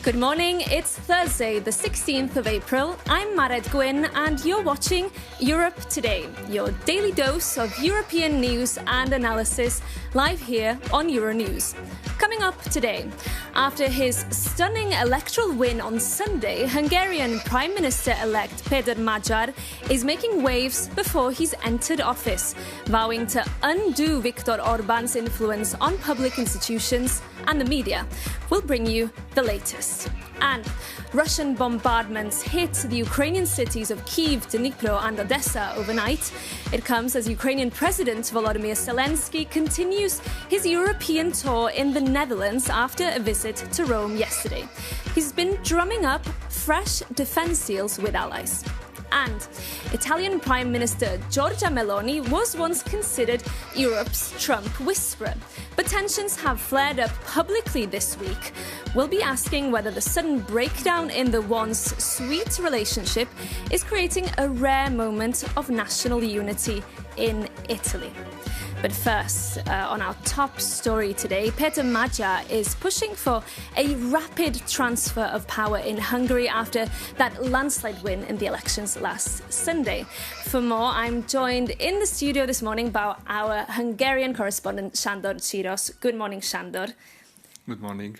Good morning, it's Thursday, the 16th of April. I'm Maret Gwyn and you're watching Europe Today, your daily dose of European news and analysis, live here on Euronews. Coming up today, after his stunning electoral win on Sunday, Hungarian Prime Minister-elect Péter Magyar is making waves before he's entered office, vowing to undo Viktor Orbán's influence on public institutions and the media. We'll bring you the latest. And Russian bombardments hit the Ukrainian cities of Kyiv, Dnipro and Odessa overnight. It comes as Ukrainian President Volodymyr Zelensky continues his European tour in the Netherlands after a visit to Rome yesterday. He's been drumming up fresh defence deals with allies. And Italian Prime Minister Giorgia Meloni was once considered Europe's Trump whisperer. But tensions have flared up publicly this week. We'll be asking whether the sudden breakdown in the once sweet relationship is creating a rare moment of national unity in Italy. But first, on our top story today, Péter Magyar is pushing for a rapid transfer of power in Hungary after that landslide win in the elections last Sunday. For more, I'm joined in the studio this morning by our Hungarian correspondent, Sándor Csiros. Good morning, Sándor. Good morning.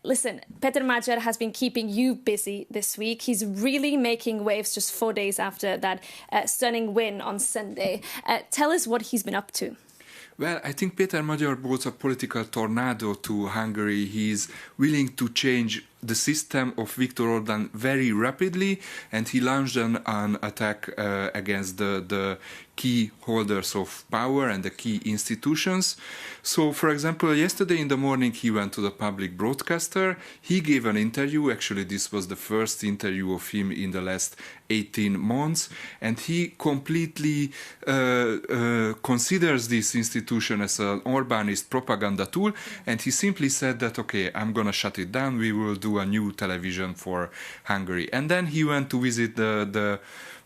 Listen, Péter Magyar has been keeping you busy this week. He's really making waves just 4 days after that stunning win on Sunday. Tell us what he's been up to. Well, I think Péter Magyar brought a political tornado to Hungary. He's willing to change the system of Viktor Orbán very rapidly, and he launched an attack against the key holders of power and the key institutions. So, for example, yesterday in the morning he went to the public broadcaster. He gave an interview. Actually, this was the first interview of him in the last 18 months, and he completely considers this institution as an Orbánist propaganda tool, and he simply said that, okay, I'm going to shut it down, we will do a new television for Hungary. And then he went to visit the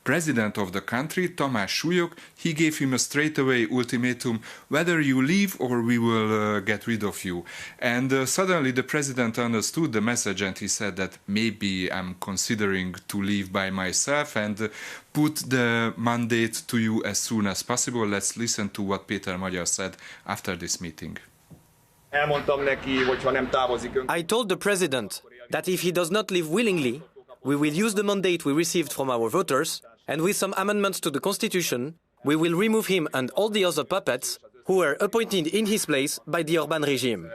president of the country, Tamás Súlyog. He gave him a straightaway ultimatum, whether you leave or we will get rid of you. And suddenly the president understood the message and he said that maybe I'm considering to leave by myself and put the mandate to you as soon as possible. Let's listen to what Péter Magyar said after this meeting. I told the president that if he does not leave willingly, we will use the mandate we received from our voters, and with some amendments to the constitution, we will remove him and all the other puppets who were appointed in his place by the Orbán regime.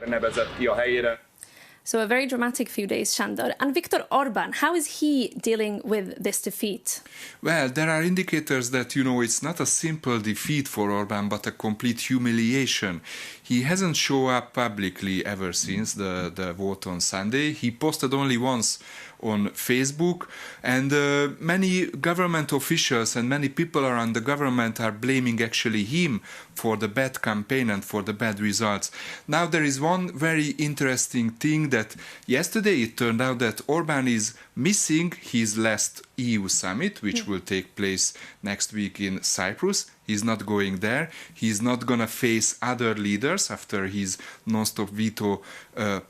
So a very dramatic few days, Sándor. And Viktor Orbán, how is he dealing with this defeat? Well, there are indicators that, it's not a simple defeat for Orbán, but a complete humiliation. He hasn't shown up publicly ever since the vote on Sunday. He posted only once on Facebook, and many government officials and many people around the government are blaming actually him for the bad campaign and for the bad results. Now there is one very interesting thing that yesterday it turned out that Orbán is missing his last EU summit, which will take place next week in Cyprus. He's not going there. He's not going to face other leaders after his non-stop veto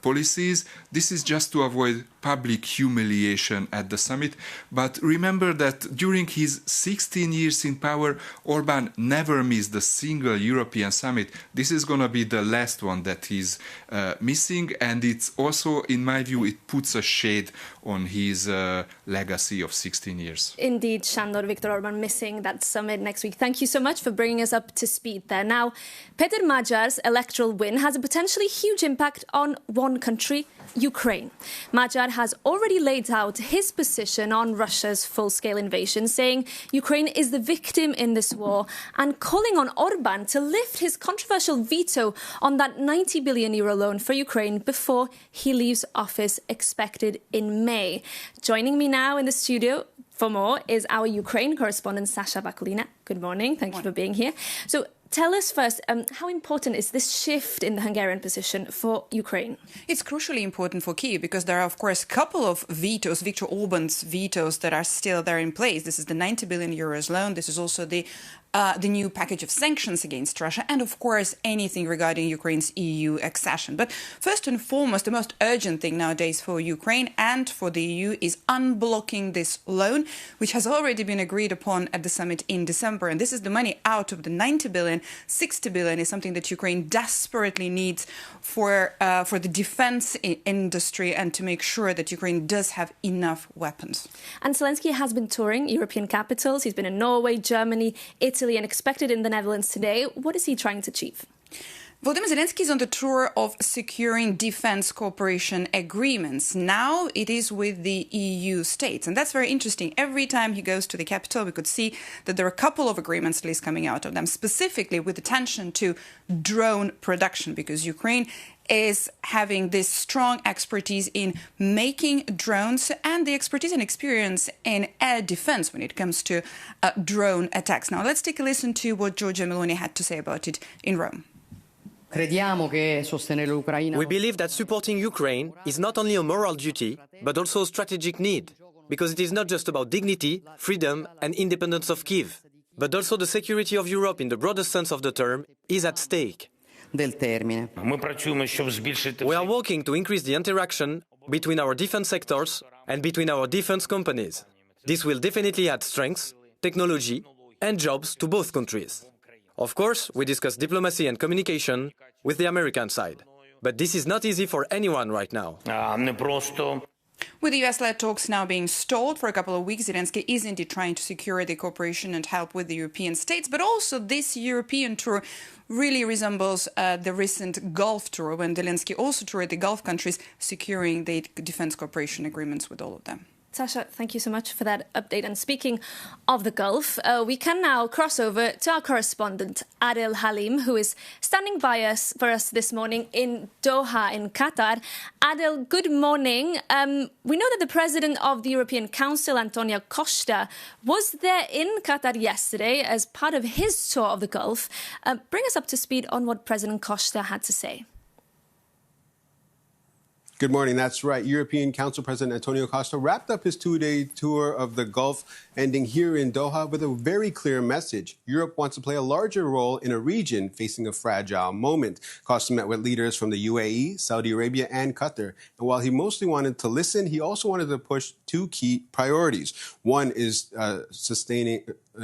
policies. This is just to avoid public humiliation at the summit. But remember that during his 16 years in power, Orbán never missed a single European summit. This is going to be the last one that he's missing. And it's also, in my view, it puts a shade on his legacy of 16 years. Indeed, Sándor, Viktor Orbán missing that summit next week. Thank you so much for bringing us up to speed there. Now, Péter Magyar's electoral win has a potentially huge impact on one country, Ukraine. Magyar has already laid out his position on Russia's full-scale invasion, saying Ukraine is the victim in this war and calling on Orbán to lift his controversial veto on that €90 billion loan for Ukraine before he leaves office, expected in May. Joining me now in the studio for more is our Ukraine correspondent, Sasha Vakulina. Good morning. Thank you for being here. So, Tell us first, how important is this shift in the Hungarian position for Ukraine? It's crucially important for Kyiv because there are, of course, a couple of vetoes, Viktor Orban's vetoes that are still there in place. This is the 90 billion euros loan. This is also the new package of sanctions against Russia and, of course, anything regarding Ukraine's EU accession. But first and foremost, the most urgent thing nowadays for Ukraine and for the EU is unblocking this loan, which has already been agreed upon at the summit in December. And this is the money out of the 90 billion. 60 billion is something that Ukraine desperately needs for the defense industry and to make sure that Ukraine does have enough weapons. And Zelensky has been touring European capitals. He's been in Norway, Germany, Italy, and expected in the Netherlands today. What is he trying to achieve? Volodymyr Zelensky is on the tour of securing defense cooperation agreements. Now it is with the EU states. And that's very interesting. Every time he goes to the capital, we could see that there are a couple of agreements at least coming out of them, specifically with attention to drone production, because Ukraine is having this strong expertise in making drones and the expertise and experience in air defense when it comes to drone attacks. Now, let's take a listen to what Giorgia Meloni had to say about it in Rome. We believe that supporting Ukraine is not only a moral duty, but also a strategic need, because it is not just about dignity, freedom and independence of Kyiv, but also the security of Europe in the broadest sense of the term is at stake. We are working to increase the interaction between our defense sectors and between our defense companies. This will definitely add strength, technology and jobs to both countries. Of course, we discuss diplomacy and communication with the American side. But this is not easy for anyone right now. With the US-led talks now being stalled for a couple of weeks, Zelensky is indeed trying to secure the cooperation and help with the European states. But also this European tour really resembles the recent Gulf tour, when Zelensky also toured the Gulf countries, securing the defense cooperation agreements with all of them. Sasha, thank you so much for that update. And speaking of the Gulf, we can now cross over to our correspondent, Adel Halim, who is standing by us for us this morning in Doha, in Qatar. Adel, good morning. We know that the president of the European Council, Antonio Costa, was there in Qatar yesterday as part of his tour of the Gulf. Bring us up to speed on what President Costa had to say. Good morning. That's right. European Council President Antonio Costa wrapped up his two-day tour of the Gulf, ending here in Doha with a very clear message. Europe wants to play a larger role in a region facing a fragile moment. Costa met with leaders from the UAE, Saudi Arabia, and Qatar. And while he mostly wanted to listen, he also wanted to push two key priorities. One is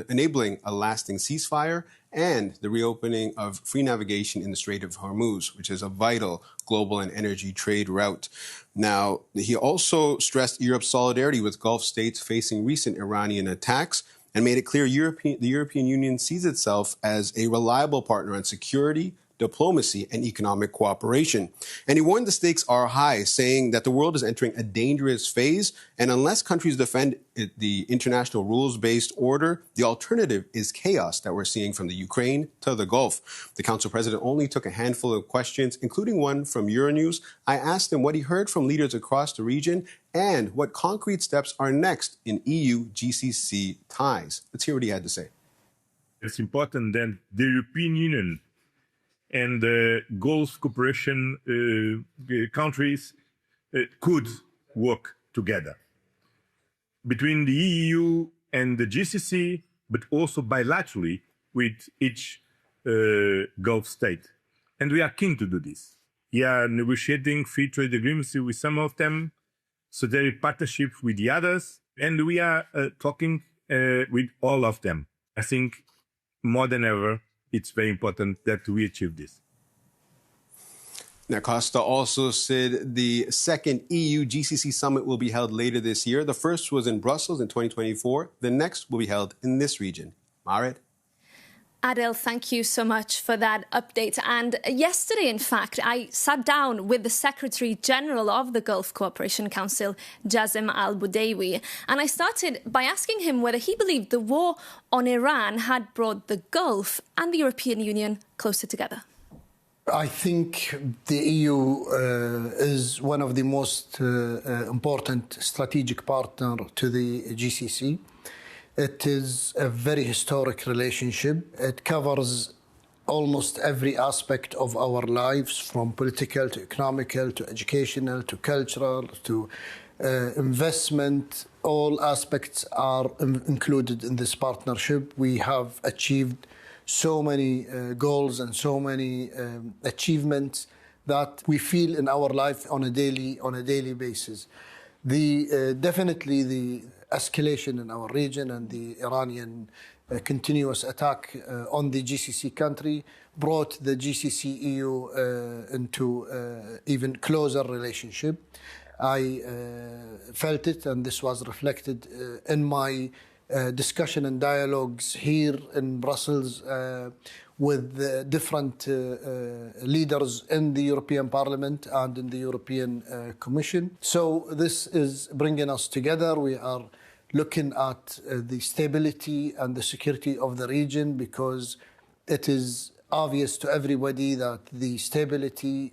enabling a lasting ceasefire and the reopening of free navigation in the Strait of Hormuz, which is a vital global and energy trade route. Now, he also stressed Europe's solidarity with Gulf states facing recent Iranian attacks and made it clear the European Union sees itself as a reliable partner on security, diplomacy, and economic cooperation. And he warned the stakes are high, saying that the world is entering a dangerous phase, and unless countries defend the international rules-based order, the alternative is chaos that we're seeing from the Ukraine to the Gulf. The Council President only took a handful of questions, including one from Euronews. I asked him what he heard from leaders across the region and what concrete steps are next in EU-GCC ties. Let's hear what he had to say. It's important that the European Union and the Gulf cooperation countries could work together between the EU and the GCC, but also bilaterally with each Gulf state. And we are keen to do this. We are negotiating free trade agreements with some of them, strategic partnership with the others, and we are talking with all of them. I think more than ever, it's very important that we achieve this. Now, Costa also said the second EU-GCC summit will be held later this year. The first was in Brussels in 2024. The next will be held in this region. Marit? Adel, thank you so much for that update. And yesterday, in fact, I sat down with the Secretary General of the Gulf Cooperation Council, Jassim Al-Budaywi, and I started by asking him whether he believed the war on Iran had brought the Gulf and the European Union closer together. I think the EU is one of the most important strategic partner to the GCC. It is a very historic relationship. It covers almost every aspect of our lives, from political to economical to educational to cultural to investment. All aspects are included in this partnership. We have achieved so many goals and so many achievements that we feel in our life on a daily basis. Definitely the escalation in our region and the Iranian continuous attack on the GCC country brought the GCC-EU into even closer relationship. I felt it, and this was reflected in my discussion and dialogues here in Brussels with different leaders in the European Parliament and in the European Commission. So this is bringing us together. We are looking at the stability and the security of the region, because it is obvious to everybody that the stability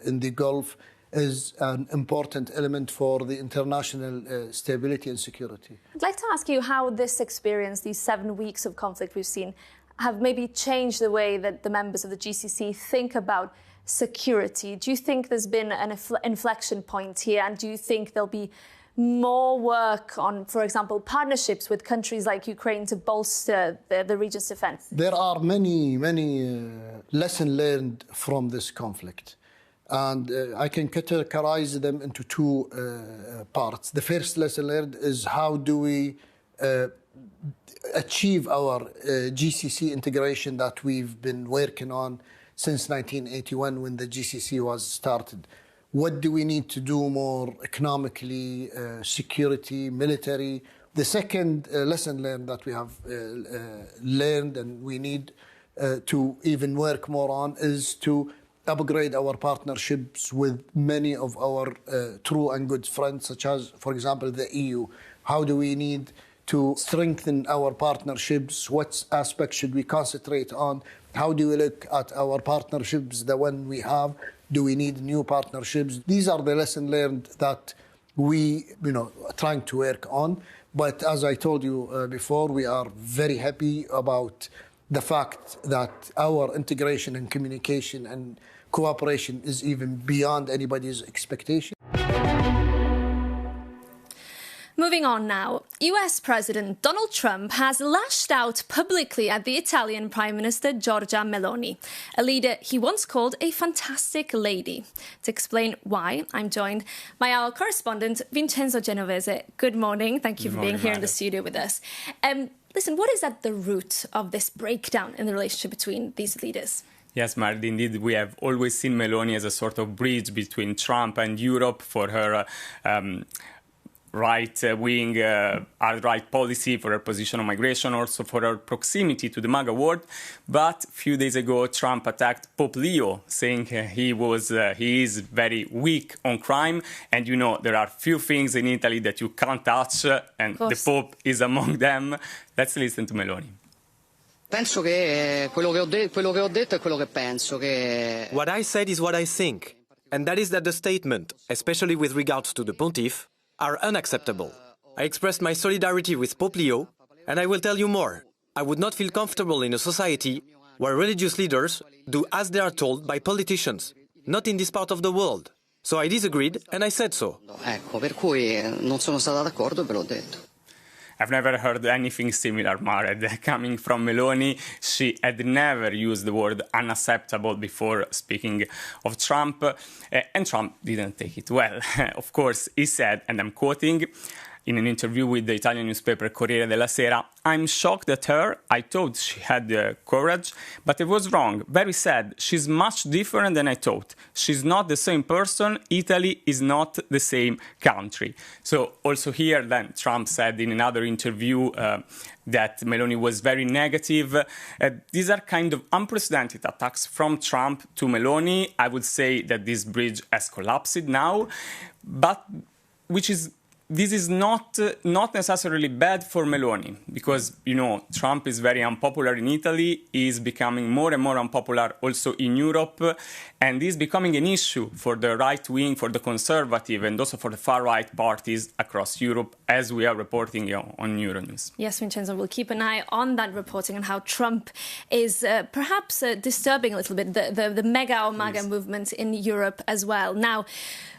in the Gulf is an important element for the international stability and security. I'd like to ask you how this experience, these 7 weeks of conflict we've seen, have maybe changed the way that the members of the GCC think about security. Do you think there's been an inflection point here, and do you think there'll be more work on, for example, partnerships with countries like Ukraine to bolster the region's defense? There are many lessons learned from this conflict. And I can categorize them into two parts. The first lesson learned is how do we achieve our GCC integration that we've been working on since 1981 when the GCC was started. What do we need to do more economically, security, military? The second lesson learned that we have learned and we need to even work more on is to upgrade our partnerships with many of our true and good friends, such as, for example, the EU. How do we need to strengthen our partnerships? What aspects should we concentrate on? How do we look at our partnerships, the one we have? Do we need new partnerships? These are the lessons learned that we, are trying to work on. But as I told you before, we are very happy about the fact that our integration and communication and cooperation is even beyond anybody's expectation. Moving on now, US President Donald Trump has lashed out publicly at the Italian Prime Minister Giorgia Meloni, a leader he once called a fantastic lady. To explain why, I'm joined by our correspondent Vincenzo Genovese. Good morning. Thank you for being here in the studio with us. Listen, what is at the root of this breakdown in the relationship between these leaders? Yes, Mard, indeed, we have always seen Meloni as a sort of bridge between Trump and Europe for her right-wing, alt-right policy, for her position on migration, also for her proximity to the MAGA world. But a few days ago, Trump attacked Pope Leo, saying he is very weak on crime. And there are few things in Italy that you can't touch, and the Pope is among them. Let's listen to Meloni. Penso che quello che ho detto è quello che penso. What I said is what I think, and that is that the statement, especially with regards to the pontiff, are unacceptable. I expressed my solidarity with Pope Leo, and I will tell you more. I would not feel comfortable in a society where religious leaders do as they are told by politicians, not in this part of the world. So I disagreed, and I said so. Ecco, per cui non sono stata d'accordo e ve l'ho detto. I've never heard anything similar, Mared. Coming from Meloni, she had never used the word unacceptable before speaking of Trump, and Trump didn't take it well. Of course, he said, and I'm quoting, in an interview with the Italian newspaper Corriere della Sera, "I'm shocked at her. I thought she had the courage, but I was wrong. Very sad. She's much different than I thought. She's not the same person. Italy is not the same country." So also here, then, Trump said in another interview that Meloni was very negative. These are kind of unprecedented attacks from Trump to Meloni. I would say that this bridge has collapsed now, but which is this is not necessarily bad for Meloni, because, Trump is very unpopular in Italy, is becoming more and more unpopular also in Europe, and is becoming an issue for the right wing, for the conservative, and also for the far-right parties across Europe, as we are reporting on Euronews. Yes, Vincenzo, we'll keep an eye on that reporting and how Trump is perhaps disturbing a little bit the mega or MAGA movement in Europe as well. Now,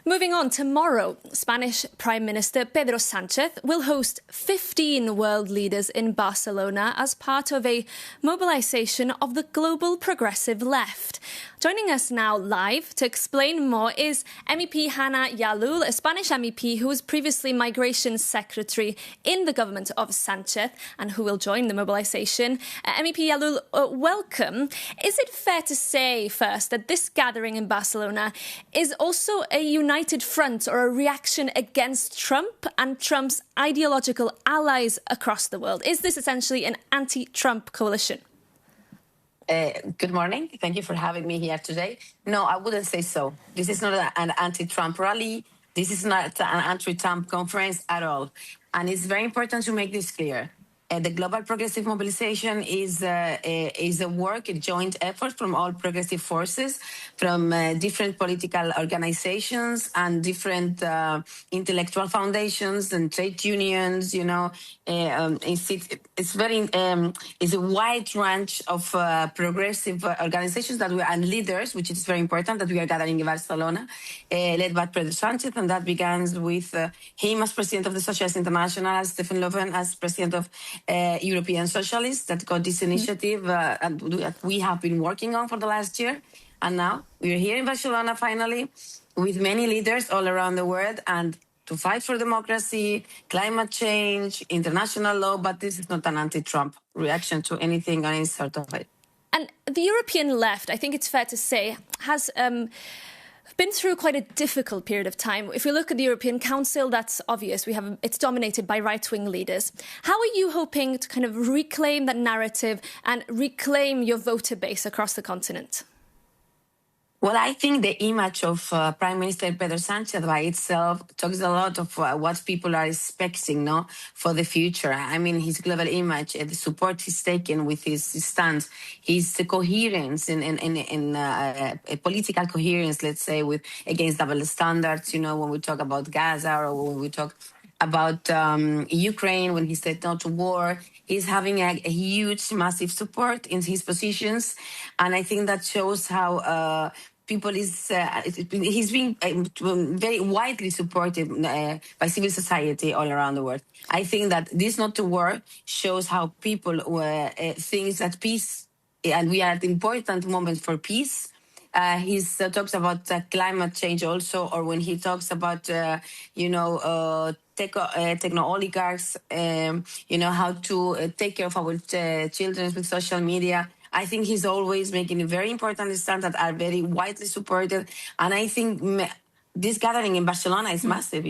moving on, tomorrow, Spanish Prime Minister Pedro Sánchez will host 15 world leaders in Barcelona as part of a mobilization of the global progressive left. Joining us now live to explain more is MEP Hanna Yalul, a Spanish MEP who was previously Migration Secretary in the government of Sánchez and who will join the mobilization. MEP Yalul, welcome. Is it fair to say first that this gathering in Barcelona is also a united front or a reaction against Trump and Trump's ideological allies across the world? Is this essentially an anti-Trump coalition? Good morning. Thank you for having me here today. No, I wouldn't say so. This is not an anti-Trump rally. This is not an anti-Trump conference at all. And it's very important to make this clear. The Global Progressive Mobilization is a joint effort from all progressive forces, from different political organizations and different intellectual foundations and trade unions. It's a wide range of progressive organizations and leaders, which is very important, that we are gathering in Barcelona, led by Pedro Sánchez, and that begins with him as president of the Socialist International, as Stefan Löfven as president of European Socialists, that got this initiative and that we have been working on for the last year. And now we're here in Barcelona finally with many leaders all around the world and to fight for democracy, climate change, international law, but this is not an anti-Trump reaction to anything or any sort of it. And the European left, I think it's fair to say, has been through quite a difficult period of time. If we look at the European Council, that's obvious. It's dominated by right-wing leaders. How are you hoping to kind of reclaim that narrative and reclaim your voter base across the continent? Well, I think the image of Prime Minister Pedro Sánchez by itself talks a lot of what people are expecting, for the future. I mean, his global image, the support he's taken with his stance, his coherence in political coherence, let's say, against double standards. When we talk about Gaza or when we talk about Ukraine, when he said no to war, he's having a huge, massive support in his positions. And I think that shows how he's being very widely supported by civil society all around the world. I think that this not to war shows how people think that peace, and we are at an important moment for peace. He talks about climate change also, or when he talks about, techno-oligarchs, how to take care of our children with social media. I think he's always making a very important stand that are very widely supported. And I think this gathering in Barcelona is massive,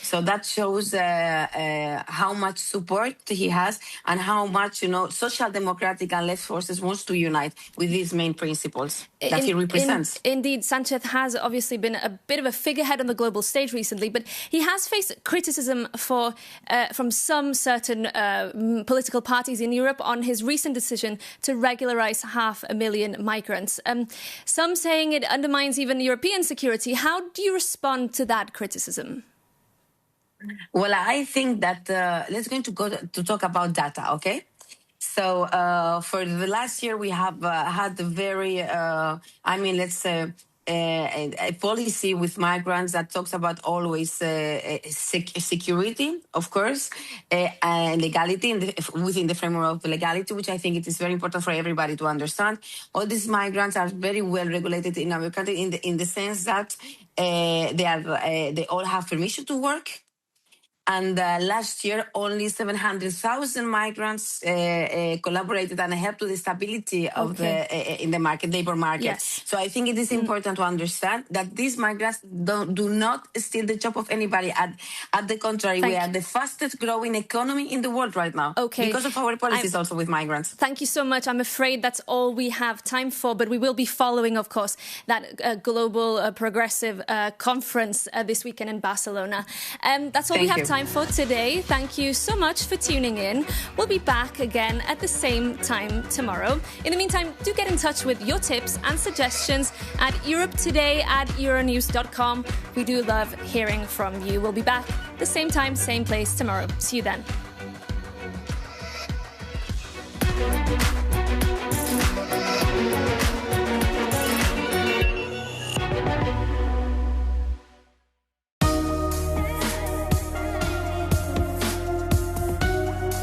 So that shows how much support he has and how much, social democratic and left forces wants to unite with these main principles that he represents. Indeed, Sánchez has obviously been a bit of a figurehead on the global stage recently, but he has faced criticism from some certain political parties in Europe on his recent decision to regularize 500,000 migrants. Some saying it undermines even European security. How do you respond to that criticism? Well, I think that let's go to talk about data, okay? So for the last year, we have had a very, a policy with migrants that talks about always security, of course, and legality within the framework of legality, which I think it is very important for everybody to understand. All these migrants are very well regulated in our country in the sense that they all have permission to work. And last year, only 700,000 migrants collaborated and helped to the stability of in the labor market. Yes. So I think it is important to understand that these migrants do not steal the job of anybody. At the contrary, we are the fastest growing economy in the world right now. Okay. Because of our policies also with migrants. Thank you so much. I'm afraid that's all we have time for, but we will be following, of course, that global progressive conference this weekend in Barcelona. That's all we have time time for today. Thank you so much for tuning in. We'll be back again at the same time tomorrow. In the meantime, do get in touch with your tips and suggestions at europetoday@euronews.com. We do love hearing from you. We'll be back the same time, same place tomorrow. See you then.